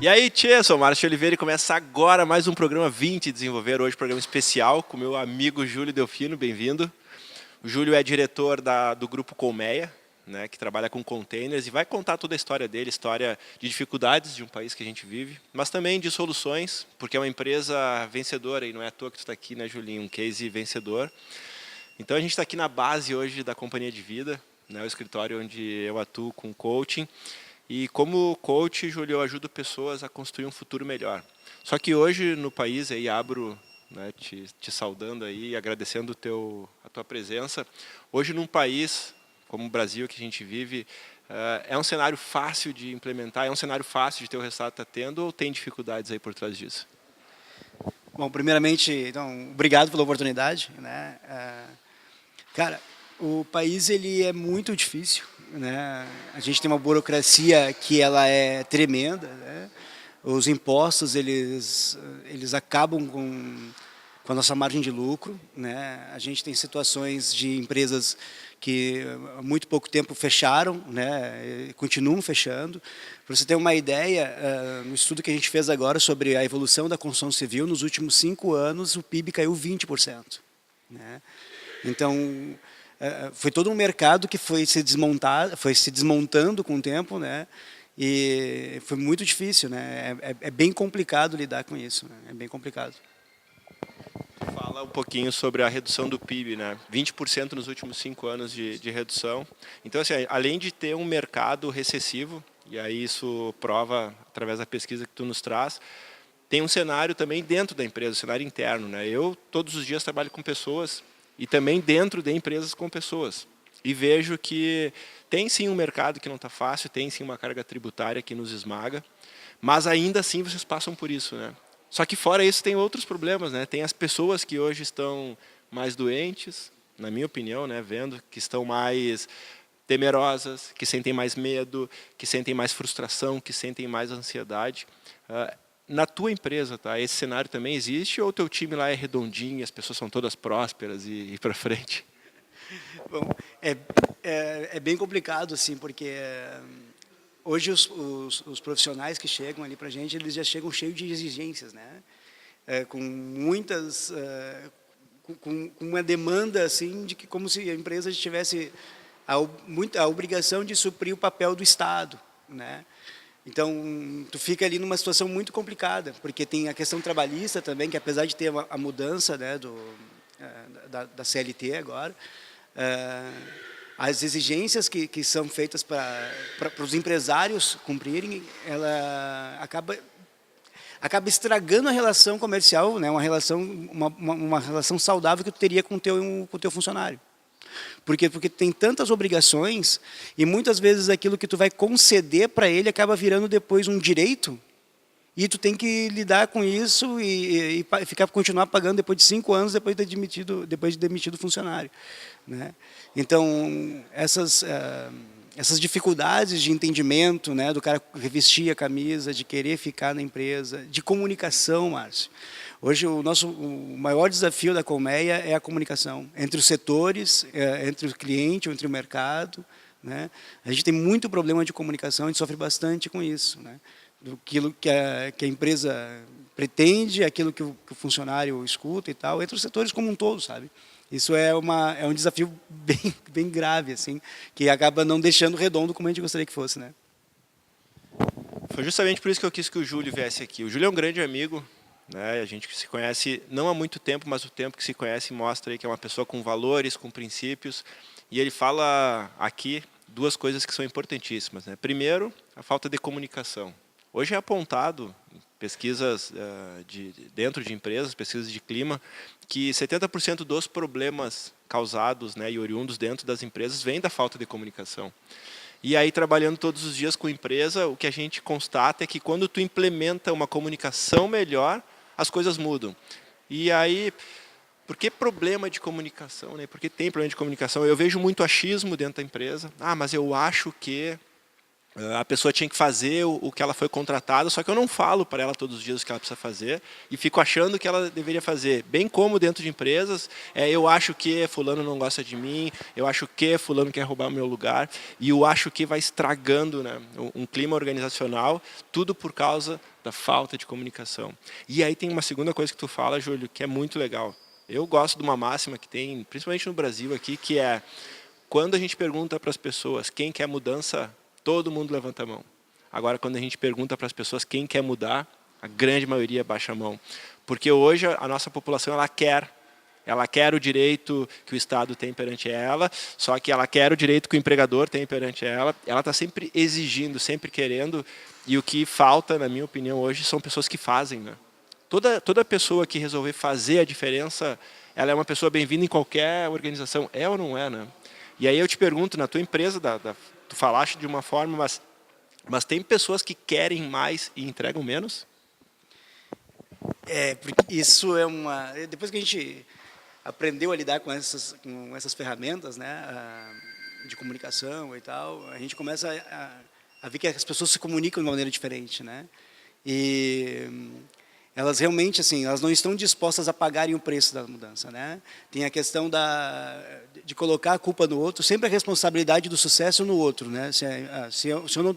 E aí, tchê, sou Márcio Oliveira e começa agora mais um programa 20 Desenvolver, hoje programa especial com meu amigo Júlio Delfino, bem-vindo. O Júlio é diretor do grupo Colmeia, né, que trabalha com containers e vai contar toda a história dele, história de dificuldades de um país que a gente vive, mas também de soluções, porque é uma empresa vencedora e não é à toa que tu está aqui, né, Julinho, um case vencedor. Então a gente está aqui na base hoje da Companhia de Vida, né, o escritório onde eu atuo com coaching. E como coach, Júlio, eu ajudo pessoas a construir um futuro melhor. Só que hoje no país, aí abro, né, te saudando aí, agradecendo a tua presença. Hoje num país como o Brasil que a gente vive, é um cenário fácil de implementar, é um cenário fácil de ter o resultado que está tendo ou tem dificuldades aí por trás disso? Bom, primeiramente, então, obrigado pela oportunidade, né? Cara, o país ele é muito difícil, né? A gente tem uma burocracia que ela é tremenda, né? Os impostos eles acabam com a nossa margem de lucro, né? A gente tem situações de empresas que há muito pouco tempo fecharam, né? E continuam fechando. Para você ter uma ideia, no estudo que a gente fez agora sobre a evolução da construção civil, nos últimos 5 anos o PIB caiu 20%, né? Então, foi todo um mercado que foi se desmontando com o tempo, né? E foi muito difícil, né? É bem complicado lidar com isso, né? É bem complicado. Fala um pouquinho sobre a redução do PIB, né? 20% nos últimos 5 anos de redução. Então, assim, além de ter um mercado recessivo, e aí isso prova através da pesquisa que tu nos traz, tem um cenário também dentro da empresa, um cenário interno, né? Eu todos os dias trabalho com pessoas e também dentro de empresas com pessoas. E vejo que tem sim um mercado que não está fácil, tem sim uma carga tributária que nos esmaga, mas ainda assim vocês passam por isso, né? Só que fora isso tem outros problemas, né? Tem as pessoas que hoje estão mais doentes, na minha opinião, né? Vendo que estão mais temerosas, que sentem mais medo, que sentem mais frustração, que sentem mais ansiedade. Na tua empresa, tá? Esse cenário também existe ou o teu time lá é redondinho, as pessoas são todas prósperas e para frente? Bom, é bem complicado, assim, porque hoje os profissionais que chegam ali para a gente, eles já chegam cheios de exigências, né? Com muitas, com uma demanda assim de que como se a empresa tivesse a obrigação de suprir o papel do Estado, né? Então, tu fica ali numa situação muito complicada, porque tem a questão trabalhista também, que apesar de ter a mudança, né, da CLT agora, as exigências que são feitas para os empresários cumprirem, ela acaba estragando a relação comercial, né, uma relação saudável que tu teria com o teu funcionário. Porque tem tantas obrigações e muitas vezes aquilo que tu vai conceder para ele acaba virando depois um direito e tu tem que lidar com isso e continuar pagando depois de 5 anos depois de demitido o funcionário, né? Então essas dificuldades de entendimento, né, do cara revestir a camisa, de querer ficar na empresa, de comunicação, Márcio. Hoje o maior desafio da Colmeia é a comunicação entre os setores, entre o cliente, entre o mercado, né? A gente tem muito problema de comunicação, a gente sofre bastante com isso, né? Aquilo que a empresa pretende, aquilo que o funcionário escuta e tal, entre os setores como um todo, sabe? Isso é um desafio bem grave, assim, que acaba não deixando redondo como a gente gostaria que fosse, né? Foi justamente por isso que eu quis que o Júlio viesse aqui. O Júlio é um grande amigo, né? A gente se conhece não há muito tempo, mas o tempo que se conhece mostra aí que é uma pessoa com valores, com princípios. E ele fala aqui 2 coisas que são importantíssimas, né? Primeiro, a falta de comunicação. Hoje é apontado em pesquisas dentro de empresas, pesquisas de clima, que 70% dos problemas causados, né, e oriundos dentro das empresas vêm da falta de comunicação. E aí, trabalhando todos os dias com empresa, o que a gente constata é que quando tu implementa uma comunicação melhor, as coisas mudam. E aí, por que problema de comunicação, né? Por que tem problema de comunicação? Eu vejo muito achismo dentro da empresa. Ah, mas eu acho que a pessoa tinha que fazer o que ela foi contratada, só que eu não falo para ela todos os dias o que ela precisa fazer e fico achando que ela deveria fazer. Bem como dentro de empresas, eu acho que fulano não gosta de mim, eu acho que fulano quer roubar o meu lugar e eu acho que vai estragando, né, um clima organizacional, tudo por causa da falta de comunicação. E aí tem uma segunda coisa que tu fala, Júlio, que é muito legal. Eu gosto de uma máxima que tem, principalmente no Brasil aqui, que é quando a gente pergunta para as pessoas quem quer mudança, todo mundo levanta a mão. Agora, quando a gente pergunta para as pessoas quem quer mudar, a grande maioria baixa a mão. Porque hoje a nossa população ela quer o direito que o Estado tem perante ela, só que ela quer o direito que o empregador tem perante ela. Ela está sempre exigindo, sempre querendo, e o que falta, na minha opinião, hoje, são pessoas que fazem, né? Toda pessoa que resolver fazer a diferença, ela é uma pessoa bem-vinda em qualquer organização. É ou não é, né? E aí eu te pergunto, na tua empresa, tu falaste de uma forma, mas tem pessoas que querem mais e entregam menos? Porque isso é uma... Depois que a gente aprendeu a lidar com essas ferramentas, né, de comunicação e tal, a gente começa a ver que as pessoas se comunicam de uma maneira diferente, né? E elas realmente, assim, elas não estão dispostas a pagarem o preço da mudança, né? Tem a questão de colocar a culpa no outro, sempre a responsabilidade do sucesso no outro, né? Se eu não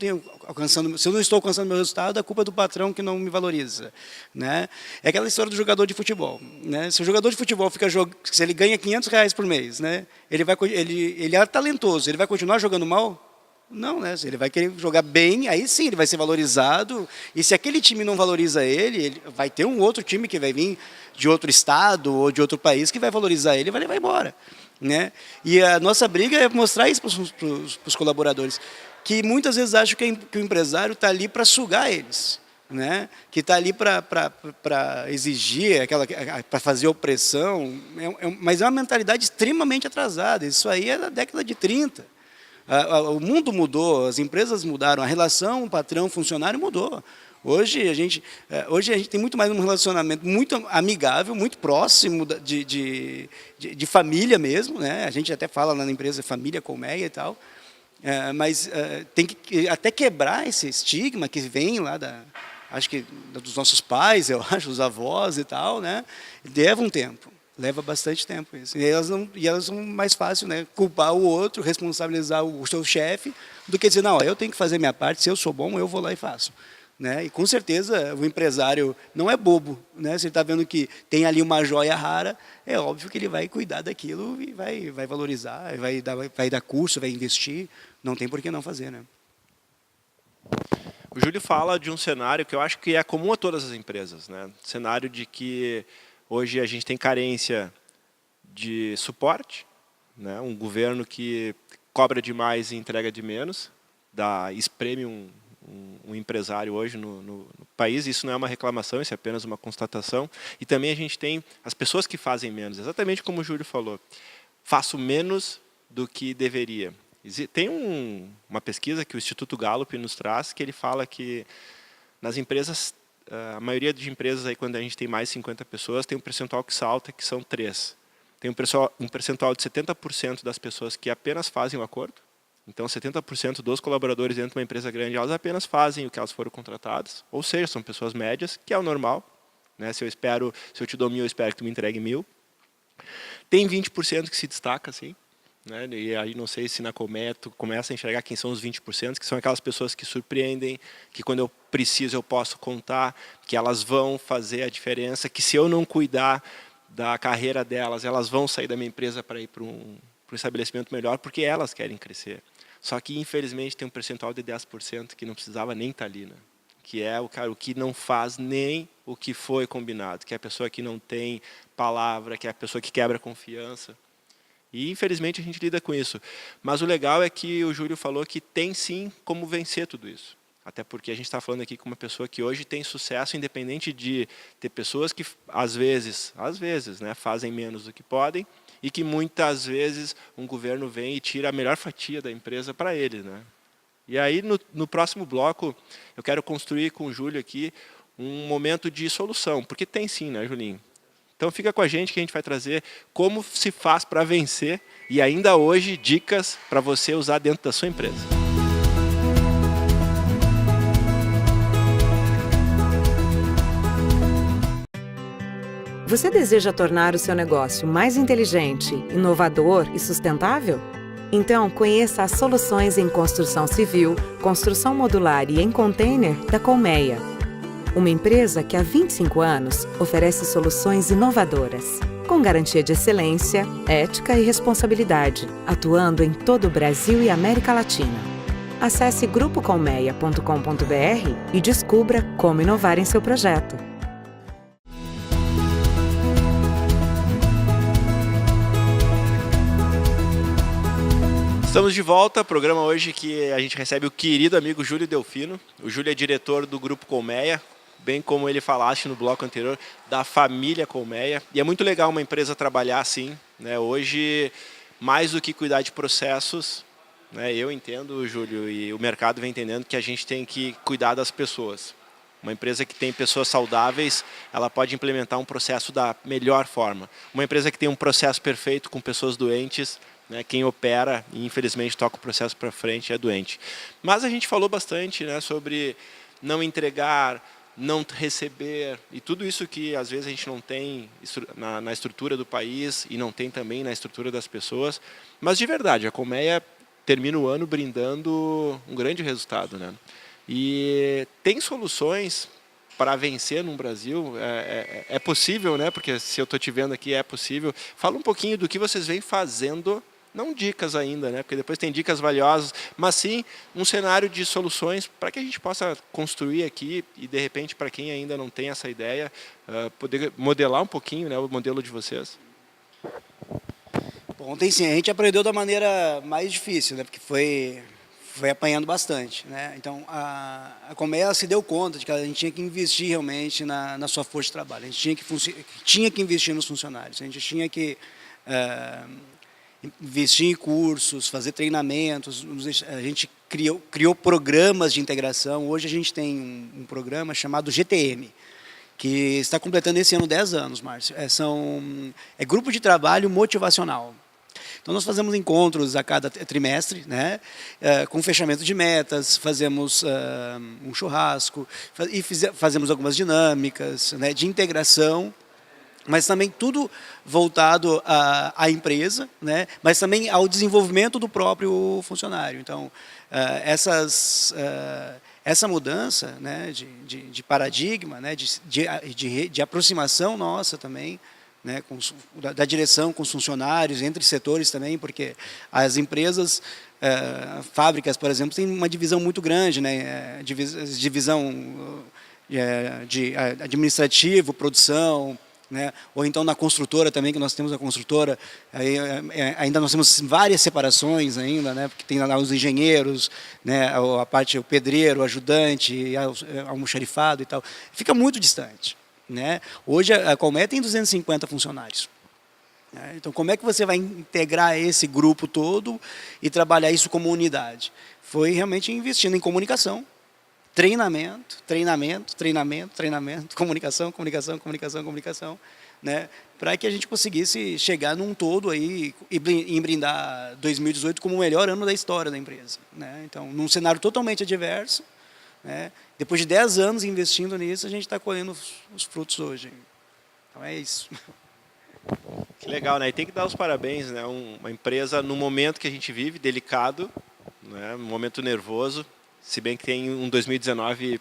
estou alcançando meu resultado, a culpa é do patrão que não me valoriza, né? É aquela história do jogador de futebol, né? Se o jogador de futebol se ele ganha R$500 por mês, né? Ele é talentoso, ele vai continuar jogando mal? Não, né? Se ele vai querer jogar bem, aí sim ele vai ser valorizado. E se aquele time não valoriza ele vai ter um outro time que vai vir de outro estado ou de outro país que vai valorizar ele e vai levar embora, né? E a nossa briga é mostrar isso para os colaboradores, que muitas vezes acham que o empresário está ali para sugar eles, né? Que está ali para exigir, para fazer opressão, mas é uma mentalidade extremamente atrasada. Isso aí é da década de 30. O mundo mudou, as empresas mudaram, a relação patrão-funcionário mudou. Hoje a gente tem muito mais um relacionamento muito amigável, muito próximo de família mesmo, né? A gente até fala na empresa família colmeia e tal, mas tem que até quebrar esse estigma que vem lá acho que dos nossos pais, eu acho, os avós e tal, né? Leva um tempo. Leva bastante tempo isso. E elas são mais fácil, né, culpar o outro, responsabilizar o seu chefe, do que dizer, não, eu tenho que fazer minha parte, se eu sou bom, eu vou lá e faço. Né? E com certeza o empresário não é bobo, né? Se ele está vendo que tem ali uma joia rara, é óbvio que ele vai cuidar daquilo e vai valorizar, vai dar curso, vai investir, não tem por que não fazer, né? O Júlio fala de um cenário que eu acho que é comum a todas as empresas, né? Cenário de que hoje a gente tem carência de suporte, né? Um governo que cobra demais e entrega de menos, espreme um empresário hoje no país. Isso não é uma reclamação, isso é apenas uma constatação. E também a gente tem as pessoas que fazem menos, exatamente como o Júlio falou. Faço menos do que deveria. Tem uma pesquisa que o Instituto Gallup nos traz, que ele fala que nas empresas, a maioria de empresas, aí, quando a gente tem mais de 50 pessoas, tem um percentual que salta, que são 3. Tem um percentual de 70% das pessoas que apenas fazem o acordo. Então, 70% dos colaboradores dentro de uma empresa grande, elas apenas fazem o que elas foram contratadas. Ou seja, são pessoas médias, que é o normal. Né? Se eu te dou 1.000, eu espero que tu me entregue 1.000. Tem 20% que se destaca, assim. Né? E aí não sei se na Colmeia tu começa a enxergar quem são os 20%, que são aquelas pessoas que surpreendem, que quando eu preciso eu posso contar, que elas vão fazer a diferença, que se eu não cuidar da carreira delas, elas vão sair da minha empresa para ir para um estabelecimento melhor, porque elas querem crescer. Só que, infelizmente, tem um percentual de 10% que não precisava nem estar ali, né? Que é o cara que não faz nem o que foi combinado, que é a pessoa que não tem palavra, que é a pessoa que quebra a confiança. E, infelizmente, a gente lida com isso. Mas o legal é que o Júlio falou que tem, sim, como vencer tudo isso. Até porque a gente está falando aqui com uma pessoa que hoje tem sucesso, independente de ter pessoas que, às vezes, né, fazem menos do que podem, e que, muitas vezes, um governo vem e tira a melhor fatia da empresa para eles. Né? E aí, no próximo bloco, eu quero construir com o Júlio aqui um momento de solução. Porque tem, sim, né, Julinho? Então fica com a gente que a gente vai trazer como se faz para vencer e ainda hoje dicas para você usar dentro da sua empresa. Você deseja tornar o seu negócio mais inteligente, inovador e sustentável? Então conheça as soluções em construção civil, construção modular e em container da Colmeia. Uma empresa que há 25 anos oferece soluções inovadoras, com garantia de excelência, ética e responsabilidade, atuando em todo o Brasil e América Latina. Acesse grupocolmeia.com.br e descubra como inovar em seu projeto. Estamos de volta, programa hoje que a gente recebe o querido amigo Júlio Delfino. O Júlio é diretor do Grupo Colmeia, bem como ele falaste no bloco anterior, da família Colmeia. E é muito legal uma empresa trabalhar assim, né? Hoje, mais do que cuidar de processos, né? Eu entendo, Júlio, e o mercado vem entendendo que a gente tem que cuidar das pessoas. Uma empresa que tem pessoas saudáveis, ela pode implementar um processo da melhor forma. Uma empresa que tem um processo perfeito com pessoas doentes, né, quem opera e infelizmente toca o processo para frente é doente. Mas a gente falou bastante, né, sobre não entregar, não receber e tudo isso que às vezes a gente não tem na estrutura do país e não tem também na estrutura das pessoas. Mas de verdade, a Colmeia termina o ano brindando um grande resultado, né? E tem soluções para vencer no Brasil, é possível, né? Porque se eu estou te vendo aqui, é possível. Fala um pouquinho do que vocês vêm fazendo, não dicas ainda, né? Porque depois tem dicas valiosas, mas sim um cenário de soluções para que a gente possa construir aqui e, de repente, para quem ainda não tem essa ideia, poder modelar um pouquinho, né, o modelo de vocês. Bom, ontem sim, a gente aprendeu da maneira mais difícil, né? Porque foi apanhando bastante, né? Então, a Colmeia se deu conta de que a gente tinha que investir realmente na sua força de trabalho. A gente tinha que investir nos funcionários. A gente tinha que investir em cursos, fazer treinamentos. A gente criou programas de integração. Hoje a gente tem um programa chamado GTM, que está completando esse ano 10 anos, Márcio. É Grupo de Trabalho Motivacional. Então, nós fazemos encontros a cada trimestre, né, com fechamento de metas, fazemos um churrasco, e fazemos algumas dinâmicas, né, de integração, mas também tudo voltado à empresa, né, mas também ao desenvolvimento do próprio funcionário. Então, essa mudança, né, de paradigma, né, de aproximação nossa também, né, da direção com os funcionários, entre setores também, porque as empresas, fábricas, por exemplo, têm uma divisão muito grande, né, divisão de administrativo, produção, né, ou então na construtora também, que nós temos a construtora, ainda nós temos várias separações ainda, né, porque tem lá os engenheiros, né, a parte, o pedreiro, o ajudante, o almoxarifado e tal, fica muito distante. Né? Hoje a Colmeia tem 250 funcionários. Né? Então, como é que você vai integrar esse grupo todo e trabalhar isso como unidade? Foi realmente investindo em comunicação, treinamento, comunicação, né? Para que a gente conseguisse chegar num todo aí e brindar 2018 como o melhor ano da história da empresa. Né? Então, num cenário totalmente adverso, né? Depois de 10 anos investindo nisso, a gente está colhendo os frutos hoje. Então é isso. Que legal, né? E tem que dar os parabéns, né? Uma empresa, no momento que a gente vive, delicado, né? Um momento nervoso, se bem que tem um 2019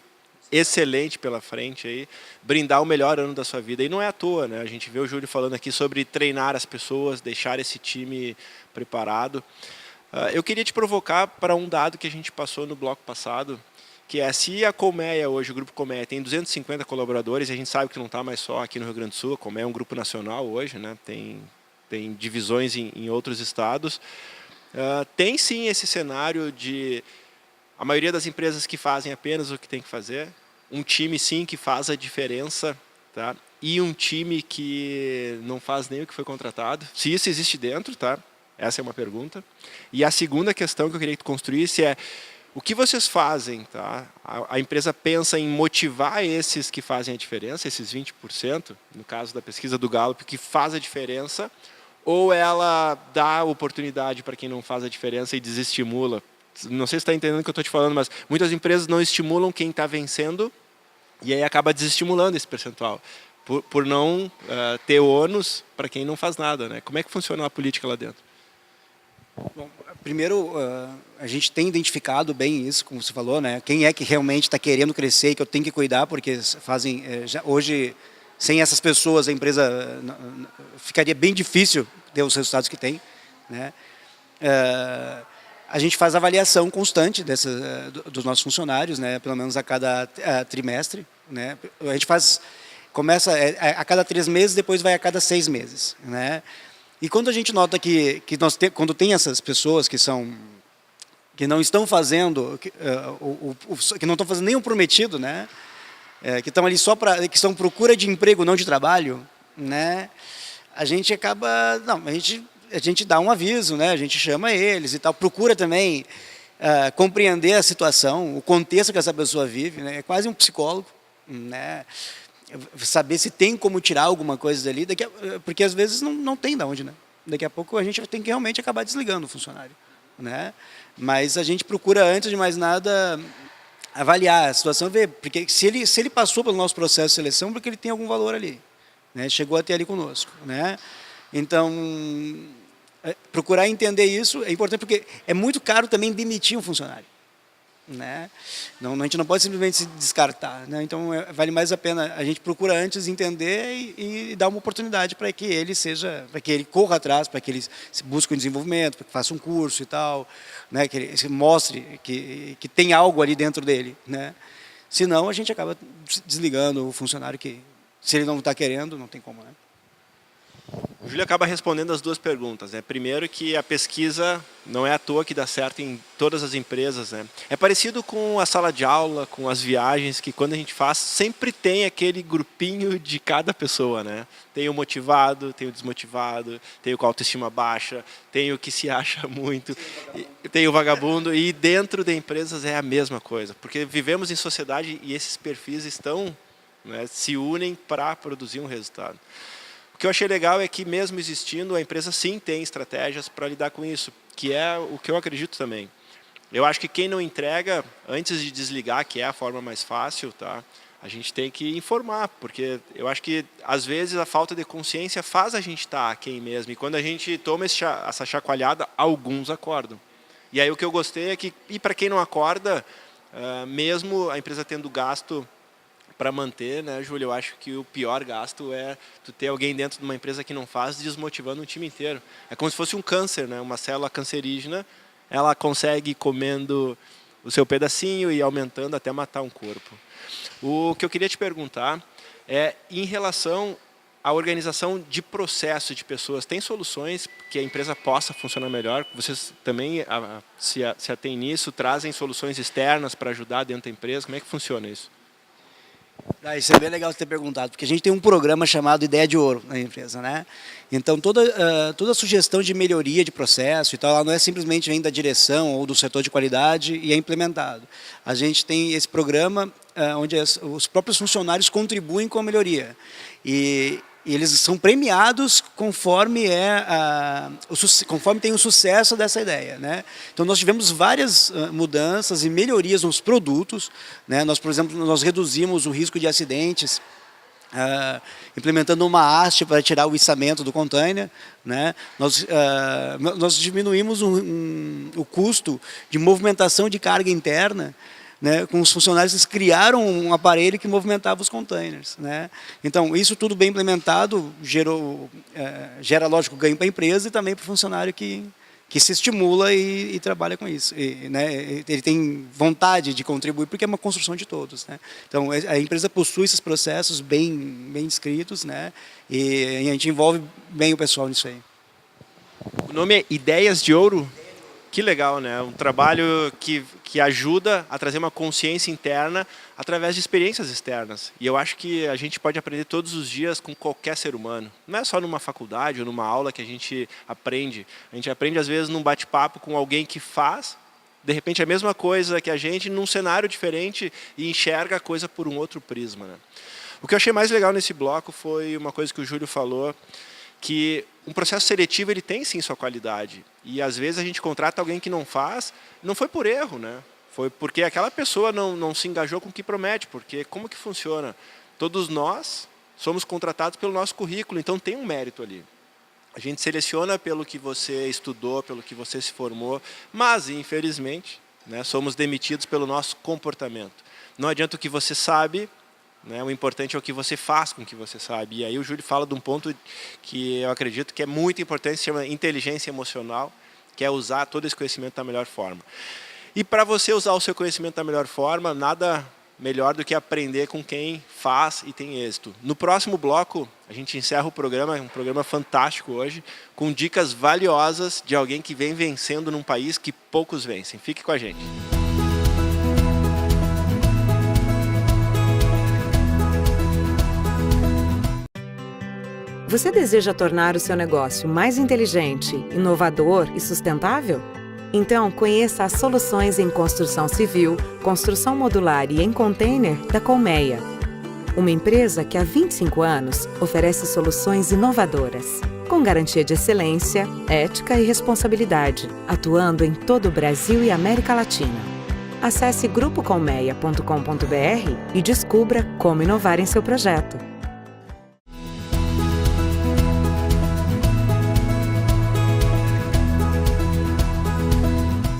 excelente pela frente, aí, brindar o melhor ano da sua vida. E não é à toa, né? A gente vê o Júlio falando aqui sobre treinar as pessoas, deixar esse time preparado. Eu queria te provocar para um dado que a gente passou no bloco passado, que é, se a Colmeia hoje, o Grupo Colmeia, tem 250 colaboradores, e a gente sabe que não está mais só aqui no Rio Grande do Sul, a Colmeia é um grupo nacional hoje, né? Tem divisões em outros estados. Tem sim esse cenário de a maioria das empresas que fazem apenas o que tem que fazer, um time sim que faz a diferença, tá? E um time que não faz nem o que foi contratado, se isso existe dentro, tá? Essa é uma pergunta. E a segunda questão que eu queria que tu construísse é: o que vocês fazem? Tá? A empresa pensa em motivar esses que fazem a diferença, esses 20%, no caso da pesquisa do Gallup, que faz a diferença, ou ela dá oportunidade para quem não faz a diferença e desestimula? Não sei se está entendendo o que eu estou te falando, mas muitas empresas não estimulam quem está vencendo e aí acaba desestimulando esse percentual, por não ter ônus para quem não faz nada. Né? Como é que funciona a política lá dentro? Bom, primeiro, a gente tem identificado bem isso, como você falou, né? Quem é que realmente está querendo crescer e que eu tenho que cuidar, porque fazem hoje, sem essas pessoas, a empresa ficaria bem difícil ter os resultados que tem, né? A gente faz avaliação constante dos nossos funcionários, né? Pelo menos a cada trimestre, né? A gente começa a cada 3 meses, depois vai a cada 6 meses, né? E quando a gente nota quando tem essas pessoas que não estão fazendo, que não estão fazendo nenhum prometido, né? Que estão ali que são procura de emprego, não de trabalho, né? A gente acaba, não, a gente dá um aviso, né? A gente chama eles e tal, procura também compreender a situação, o contexto que essa pessoa vive, né? É quase um psicólogo, né? Saber se tem como tirar alguma coisa dali, porque às vezes não tem de onde, né? Daqui a pouco a gente tem que realmente acabar desligando o funcionário, né? Mas a gente procura, antes de mais nada, avaliar a situação, ver, porque se ele passou pelo nosso processo de seleção, porque ele tem algum valor ali, né? Chegou até ali conosco, né? Então, procurar entender isso é importante, porque é muito caro também demitir um funcionário, né? A gente não pode simplesmente se descartar, né? Então vale mais a pena, a gente procura antes entender e dar uma oportunidade para que ele corra atrás, para que ele busque um desenvolvimento, para que faça um curso e tal, né? Que ele se mostre que tem algo ali dentro dele, né? Senão a gente acaba desligando o funcionário, que se ele não está querendo, não tem como, né? O Júlio acaba respondendo as duas perguntas, né? Primeiro, que a pesquisa não é à toa que dá certo em todas as empresas, né? É parecido com a sala de aula, com as viagens, que quando a gente faz, sempre tem aquele grupinho de cada pessoa, né? Tem o motivado, tem o desmotivado, tem o com a autoestima baixa, tem o que se acha muito, tem o vagabundo, e dentro de empresas é a mesma coisa, porque vivemos em sociedade e esses perfis estão, né, se unem para produzir um resultado. O que eu achei legal é que, mesmo existindo, a empresa sim tem estratégias para lidar com isso, que é o que eu acredito também. Eu acho que quem não entrega, antes de desligar, que é a forma mais fácil, tá? A gente tem que informar, porque eu acho que, às vezes, a falta de consciência faz a gente estar aquém mesmo. E quando a gente toma essa chacoalhada, alguns acordam. E aí o que eu gostei é que, e para quem não acorda, mesmo a empresa tendo gasto para manter, né, Júlio, eu acho que o pior gasto é tu ter alguém dentro de uma empresa que não faz, desmotivando o time inteiro. É como se fosse um câncer, né, uma célula cancerígena, ela consegue ir comendo o seu pedacinho e aumentando até matar um corpo. O que eu queria te perguntar é, em relação à organização de processo de pessoas, tem soluções que a empresa possa funcionar melhor? Vocês também se atêm nisso, trazem soluções externas para ajudar dentro da empresa? Como é que funciona isso? Isso é bem legal você ter perguntado, porque a gente tem um programa chamado Ideia de Ouro na empresa, né? Então, toda sugestão de melhoria de processo e tal, ela não é simplesmente vem da direção ou do setor de qualidade e é implementado. A gente tem esse programa onde os próprios funcionários contribuem com a melhoria. E eles são premiados conforme conforme tem o sucesso dessa ideia, né? Então nós tivemos várias mudanças e melhorias nos produtos, né? Nós, por exemplo, nós reduzimos o risco de acidentes, implementando uma haste para tirar o içamento do container, né? Nós diminuímos o custo de movimentação de carga interna, né, com os funcionários, eles criaram um aparelho que movimentava os containers, né? Então, isso tudo bem implementado gera, lógico, ganho para a empresa e também para o funcionário que se estimula e trabalha com isso. Né, ele tem vontade de contribuir, porque é uma construção de todos, né? Então, a empresa possui esses processos bem descritos, né, e a gente envolve bem o pessoal nisso aí. O nome é Ideias de Ouro? Que legal, né? Um trabalho que ajuda a trazer uma consciência interna através de experiências externas. E eu acho que a gente pode aprender todos os dias com qualquer ser humano. Não é só numa faculdade ou numa aula que a gente aprende. A gente aprende, às vezes, num bate-papo com alguém que faz, de repente, a mesma coisa que a gente, num cenário diferente, e enxerga a coisa por um outro prisma, né? O que eu achei mais legal nesse bloco foi uma coisa que o Júlio falou, que um processo seletivo ele tem sim sua qualidade. E às vezes a gente contrata alguém que não faz, não foi por erro, né? Foi porque aquela pessoa não se engajou com o que promete, porque como que funciona? Todos nós somos contratados pelo nosso currículo, então tem um mérito ali. A gente seleciona pelo que você estudou, pelo que você se formou, mas, infelizmente, né, somos demitidos pelo nosso comportamento. Não adianta o que você sabe, né, o importante é o que você faz com o que você sabe. E aí o Júlio fala de um ponto que eu acredito que é muito importante, se chama inteligência emocional, que é usar todo esse conhecimento da melhor forma. E para você usar o seu conhecimento da melhor forma, nada melhor do que aprender com quem faz e tem êxito. No próximo bloco, a gente encerra o programa, um programa fantástico hoje, com dicas valiosas de alguém que vem vencendo num país que poucos vencem. Fique com a gente. Você deseja tornar o seu negócio mais inteligente, inovador e sustentável? Então, conheça as soluções em construção civil, construção modular e em container da Colmeia. Uma empresa que há 25 anos oferece soluções inovadoras, com garantia de excelência, ética e responsabilidade, atuando em todo o Brasil e América Latina. Acesse grupocolmeia.com.br e descubra como inovar em seu projeto.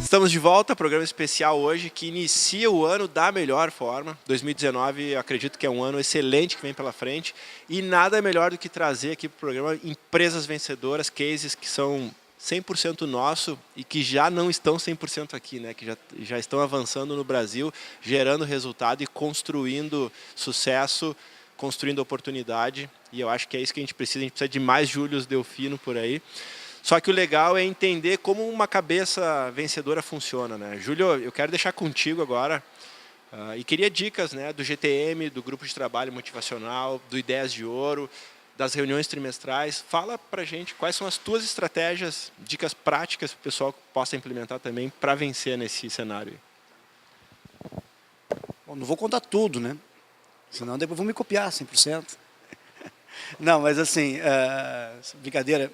Estamos de volta, programa especial hoje que inicia o ano da melhor forma. 2019, eu acredito que é um ano excelente que vem pela frente e nada melhor do que trazer aqui para o programa empresas vencedoras, cases que são 100% nosso e que já não estão 100% aqui, né? Que já estão avançando no Brasil, gerando resultado e construindo sucesso, construindo oportunidade. E eu acho que é isso que a gente precisa de mais Júlios Delfino por aí. Só que o legal é entender como uma cabeça vencedora funciona, né? Júlio, eu quero deixar contigo agora e queria dicas, né, do GTM, do Grupo de Trabalho Motivacional, do Ideias de Ouro, das reuniões trimestrais. Fala pra gente quais são as tuas estratégias, dicas práticas que o pessoal possa implementar também para vencer nesse cenário. Bom, não vou contar tudo, né? Senão depois vão me copiar 100%. Não, mas assim, brincadeira.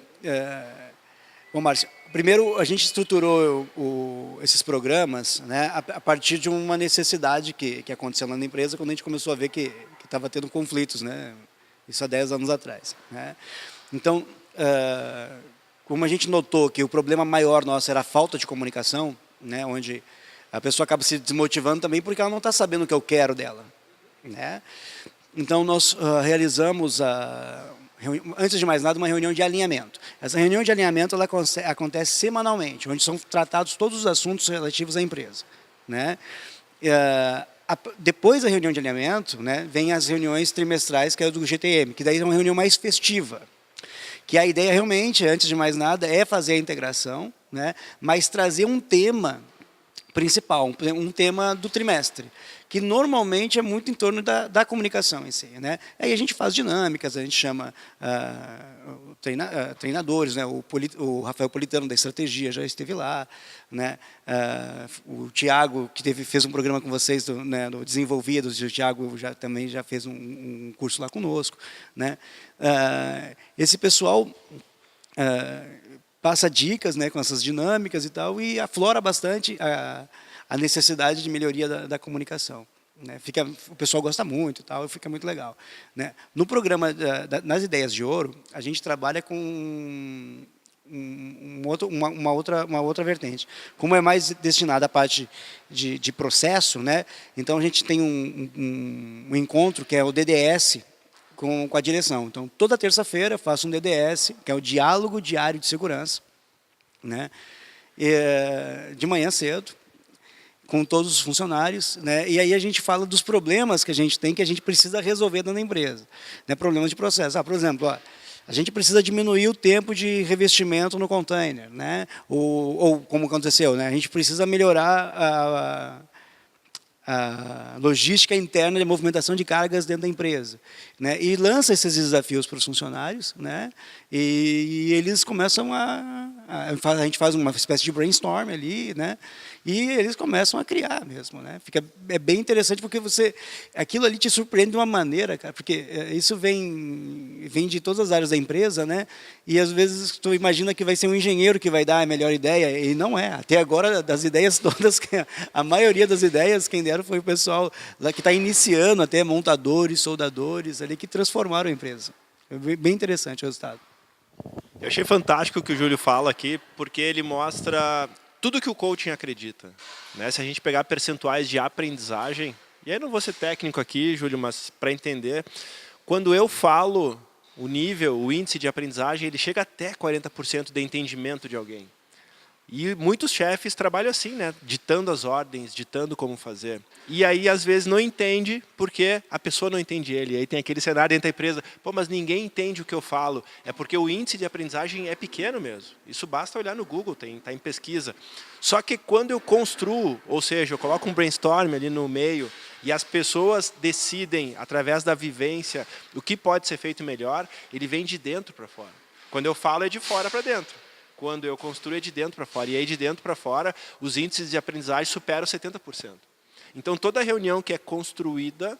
Bom, Márcio, primeiro a gente estruturou esses programas, né, a partir de uma necessidade que aconteceu lá na empresa quando a gente começou a ver que estava tendo conflitos, né, isso há 10 anos atrás. Né. Então, como a gente notou que o problema maior nosso era a falta de comunicação, né, onde a pessoa acaba se desmotivando também porque ela não está sabendo o que eu quero dela. Né. Então, nós realizamos antes de mais nada, uma reunião de alinhamento. Essa reunião de alinhamento ela acontece semanalmente, onde são tratados todos os assuntos relativos à empresa. Né? Depois da reunião de alinhamento, né, vem as reuniões trimestrais, que é do GTM, que daí é uma reunião mais festiva. Que a ideia realmente, antes de mais nada, é fazer a integração, né, mas trazer um tema principal, um tema do trimestre, que normalmente é muito em torno da comunicação em si. Né? Aí a gente faz dinâmicas, a gente chama treinadores, né? O Rafael Politano da Estratégia já esteve lá, né? O Tiago, que fez um programa com vocês do Desenvolvidos, o Tiago também já fez um curso lá conosco. Né? Esse pessoal passa dicas, né, com essas dinâmicas e tal, e aflora bastante a necessidade de melhoria da comunicação. Né? O pessoal gosta muito e tal, e fica muito legal. Né? No programa, nas Ideias de Ouro, a gente trabalha com uma outra vertente. Como é mais destinada à parte de processo, né? Então a gente tem um encontro que é o DDS, com a direção. Então, toda terça-feira eu faço um DDS, que é o Diálogo Diário de Segurança, né? De manhã cedo, com todos os funcionários, né? E aí a gente fala dos problemas que a gente tem, que a gente precisa resolver dentro da empresa. Né? Problemas de processo. Por exemplo, a gente precisa diminuir o tempo de revestimento no container, né? Ou como aconteceu, né? A gente precisa melhorar a logística interna de movimentação de cargas dentro da empresa, né? E lança esses desafios para os funcionários, né? E eles começam a gente faz uma espécie de brainstorm ali, né? E eles começam a criar mesmo, né? É bem interessante porque aquilo ali te surpreende de uma maneira, cara, porque isso vem de todas as áreas da empresa, né? E às vezes tu imagina que vai ser um engenheiro que vai dar a melhor ideia e não é. Até agora, das ideias todas, a maioria das ideias quem deram foi o pessoal lá que está iniciando, até montadores, soldadores ali que transformaram a empresa. É bem interessante o resultado. Eu achei fantástico o que o Júlio fala aqui, porque ele mostra tudo que o coaching acredita, né? Se a gente pegar percentuais de aprendizagem, e aí não vou ser técnico aqui, Júlio, mas para entender, quando eu falo o nível, o índice de aprendizagem, ele chega até 40% de entendimento de alguém. E muitos chefes trabalham assim, né? Ditando as ordens, ditando como fazer. E aí, às vezes, não entende porque a pessoa não entende ele. E aí tem aquele cenário dentro da empresa, pô, mas ninguém entende o que eu falo. É porque o índice de aprendizagem é pequeno mesmo. Isso basta olhar no Google, está em pesquisa. Só que quando eu construo, ou seja, eu coloco um brainstorm ali no meio e as pessoas decidem, através da vivência, o que pode ser feito melhor, ele vem de dentro para fora. Quando eu falo, é de fora para dentro. Quando eu construo, é de dentro para fora. E aí, de dentro para fora, os índices de aprendizagem superam 70%. Então, toda reunião que é construída,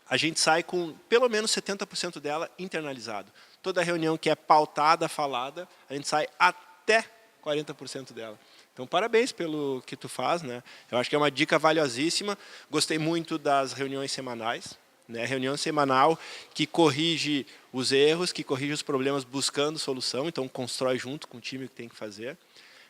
a gente sai com pelo menos 70% dela internalizado. Toda reunião que é pautada, falada, a gente sai até 40% dela. Então, parabéns pelo que tu faz, né? Eu acho que é uma dica valiosíssima. Gostei muito das reuniões semanais, né? Reunião semanal que corrige os erros, que corrige os problemas buscando solução. Então, constrói junto com o time que tem que fazer.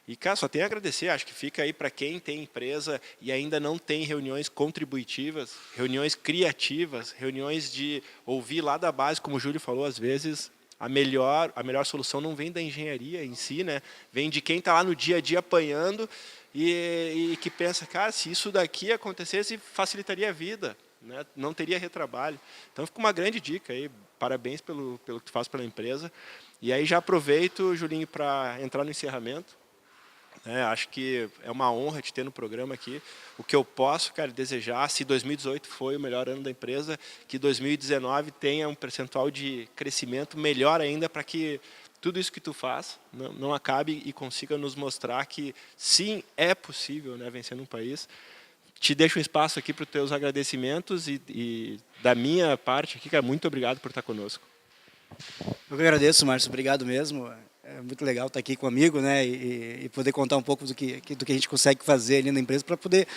E, cara, só tenho a agradecer. Acho que fica aí para quem tem empresa e ainda não tem reuniões contributivas, reuniões criativas, reuniões de ouvir lá da base, como o Júlio falou, às vezes a melhor solução não vem da engenharia em si, né? Vem de quem está lá no dia a dia apanhando e que pensa, cara, se isso daqui acontecesse, facilitaria a vida, né? Não teria retrabalho. Então, fica uma grande dica aí. Parabéns pelo que tu faz pela empresa. E aí já aproveito, Julinho, para entrar no encerramento. Acho que é uma honra te ter no programa aqui. O que eu posso, cara, desejar, se 2018 foi o melhor ano da empresa, que 2019 tenha um percentual de crescimento melhor ainda, para que tudo isso que tu faz não acabe e consiga nos mostrar que sim, é possível, né, vencer num país. Te deixo um espaço aqui para os teus agradecimentos e da minha parte aqui, cara, muito obrigado por estar conosco. Eu que agradeço, Márcio, obrigado mesmo. É muito legal estar aqui com um amigo, né, e poder contar um pouco do que a gente consegue fazer ali na empresa para poder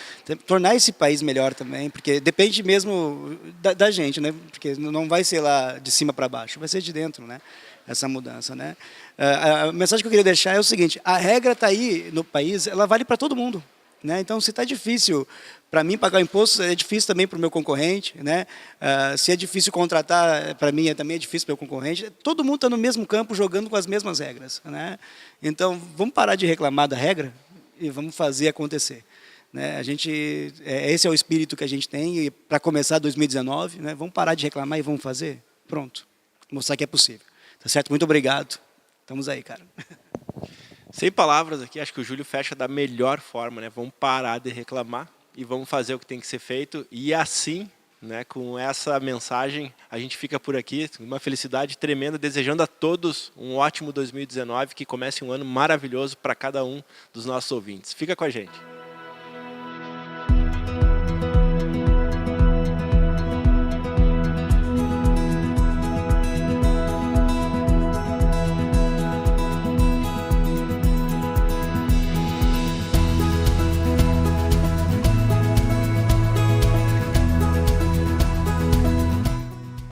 tornar esse país melhor também, porque depende mesmo da gente, né, porque não vai ser lá de cima para baixo, vai ser de dentro, né, essa mudança, né. A mensagem que eu queria deixar é o seguinte: a regra está aí no país, ela vale para todo mundo, né. Então, se está difícil para mim pagar imposto, é difícil também para o meu concorrente, né? Se é difícil contratar, para mim também é difícil para o concorrente. Todo mundo está no mesmo campo, jogando com as mesmas regras, né? Então, vamos parar de reclamar da regra e vamos fazer acontecer, né? Esse é o espírito que a gente tem, e para começar 2019, né? Vamos parar de reclamar e vamos fazer? Pronto, mostrar que é possível. Tá certo? Muito obrigado. Estamos aí, cara. Sem palavras aqui, acho que o Júlio fecha da melhor forma, né? Vamos parar de reclamar e vamos fazer o que tem que ser feito. E assim, né, com essa mensagem, a gente fica por aqui. Uma felicidade tremenda, desejando a todos um ótimo 2019, que comece um ano maravilhoso para cada um dos nossos ouvintes. Fica com a gente.